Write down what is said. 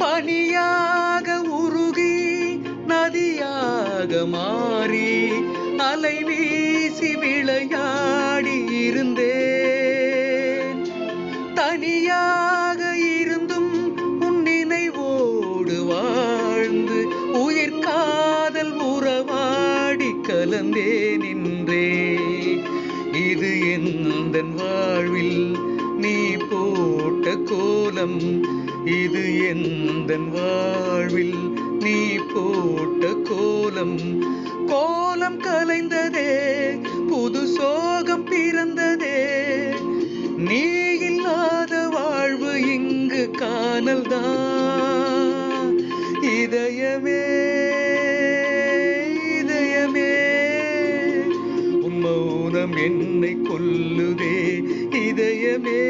பனியாக உருகி நதியாக மாறி அலை வீசி விளையாடி இருந்தேன். தனியாக இருந்தும் உன் நினைவோடு வாழ்ந்து உயிர் காதல் உறவாடி கலந்தே நின்றே. இது எந்தன் வாழ்வில் நீ போட்ட கோலம், இது எந்தன் வாழ்வில் நீ போட்ட கோலம். கோலம் கலைந்ததே, புது சோகம் பிறந்ததே, நீ இல்லாத வாழ்வு இங்கு காணல்தான். இதயமே இதயமே உன் மௌனம் என்னை கொல்லுதே. இதயமே